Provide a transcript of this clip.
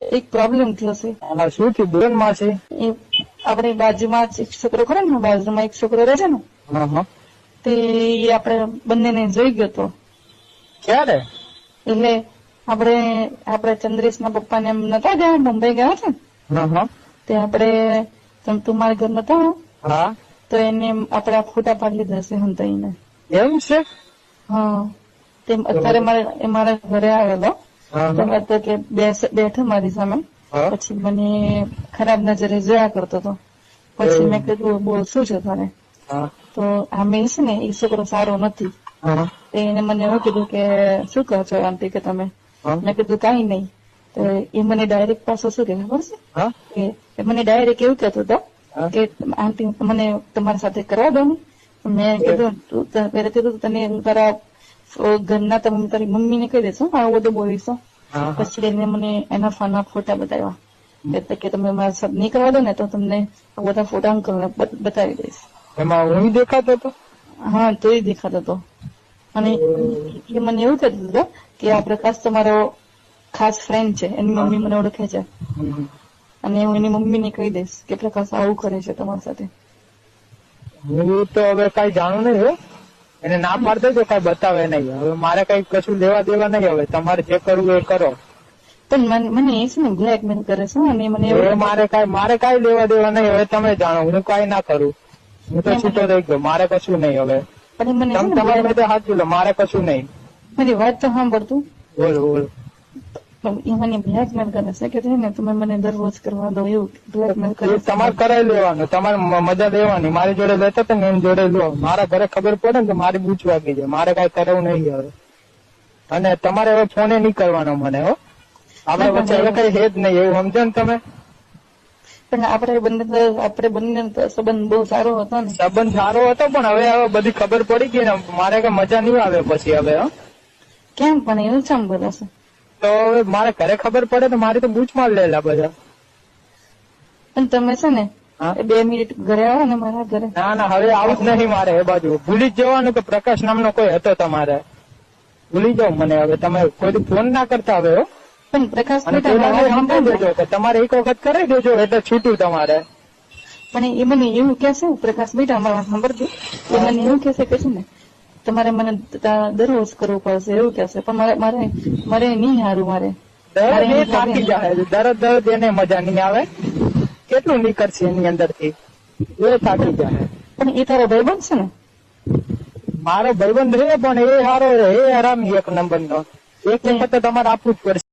એક પ્રોબ્લેમ થયો છે. આમાં શું થયું બેન માં છે? એ આપણે બાજુમાં જ એક છોકરો ખરો ને, બાજુમાં એક છોકરો રહે છે ને, તે એ આપણે બંનેને જોઈ ગયો હતો. ક્યારે? એટલે આપણે ચંદ્રેશના પપ્પાને એમ નતા ગયા, મુંબઈ ગયા છે ને, તે આપણે તું મારા ઘર નતા, હા, તો એને આપણે ફોટા પાડી લીધા છે હંતાઈને. એમ છે? હા, તેમ અત્યારે મારા ઘરે આવેલો, તો કે બેઠો મારી સામે, પછી મને ખરાબ નજરે જોયા કરતો હતો. પછી મેં કીધું બોલ શું છે તારે? તો આમે છે ને એ છોકરો સારો નથી. એને મને એવું કીધું કે શું કહો છો આંટી કે તમે? મેં કીધું કઈ નહીં. તો એ મને ડાયરેક્ટ પાછો શું કે ખબર છે કે મને ડાયરેક્ટ એવું કહેતો હતો કે આંટી મને તમારી સાથે કરવા દો ને. મેં કીધું પેલા કીધું તને તારા ઘરના તમે તારી મમ્મીને કહી દેશો આવું બધું બોલીશો. પછી એને મને એના ફોનના ફોટા બતાવ્યા એટલે કે તમે મારા સાથે નહીં કરવા દો ને તો તમને બધા ફોટા અંકલને બતાવી દઈશ. એમાં હું દેખાતો હતો? હા, તો એ દેખાતો હતો. અને એ મને એવું કહેતું હતું કે આ પ્રકાશ તમારો ખાસ ફ્રેન્ડ છે, એની મમ્મી મને ઓળખે છે અને હું એની મમ્મીને કહી દઈશ કે પ્રકાશ આવું કરે છે તમારી સાથે. હું તો હવે કઈ જાણું નહીં હો, એને ના પાડ દેજો, કઈ બતાવે નહીં. હવે મારે કઈ કશું લેવા દેવા નહીં. હવે તમારે જે કરવું એ કરો. પણ મને એ છે ને બ્લેકમેલ કરે છે અને મને મારે કઈ લેવા દેવા નહીં. હવે તમે જાણો, હું કઈ ના કરું. હું તો છૂટો રહી ગયો, મારે કશું નહીં. હવે તમારે બધે હાથ લો, મારે કશું નહીં. મારી વાત તો સાંભળતું. બોલો બોલો. એ મને બ્લેકમેલ કરે છે કે ને તમે મને દરરોજ કરવા દો, એવું બ્લેકમેલ કરે. તમારે કરાવી લેવાનું, તમારે મજા લેવાની. મારી જોડે લેતા હતા ને એની જોડે લો. મારા ઘરે ખબર પડે ને તો મારી બૂચ વાગી જાય. મારે કઈ કરવું નહીં હવે. અને તમારે હવે ફોને નહીં કરવાનો મને. હો, આપડે વચ્ચે હવે કઈ હે જ નહીં, એવું સમજો ને તમે. પણ આપણે બંને સંબંધ બહુ સારો હતો ને. સંબંધ સારો હતો પણ હવે બધી ખબર પડી ગઈ ને, મારે કઈ મજા નહીં આવે પછી હવે. કેમ પણ એવું કેમ બોલે છે? તો હવે મારે ઘરે ખબર પડે તો મારી તો બૂચ માર લેલા બધા. પણ તમે છે ને 2 મિનિટ ઘરે આવો ને મારા ઘરે. ના હવે આવું જ નહીં મારે. એ બાજુ ભૂલી જ જવાનું કે પ્રકાશ નામનો કોઈ હતો તમારે. ભૂલી જાવ મને હવે. તમે કોઈ ફોન ના કરતા હવે. પણ પ્રકાશ દેજો કે તમારે એક વખત કરી દેજો એટલે છૂટું તમારે. પણ એ મને એવું કે છે પ્રકાશ બેટા મારા સાંભળજો, એ મને એવું કે છે કે છે ને તમારે મને દરરોજ કરવું પડશે એવું કે છે. પણ મારે નહીં હારું. મારે થાકી જાય દરદ એને મજા નહીં આવે. કેટલું નીકળશે એની અંદર થી? એ થાકી જાય. પણ એ તારો ભાઈબંધ છે ને? મારો ભાઈબંધ રહે પણ એ સારો રહે, એ હરામી એક નંબર નો. એક વખત તમારે આપવું જ પડશે.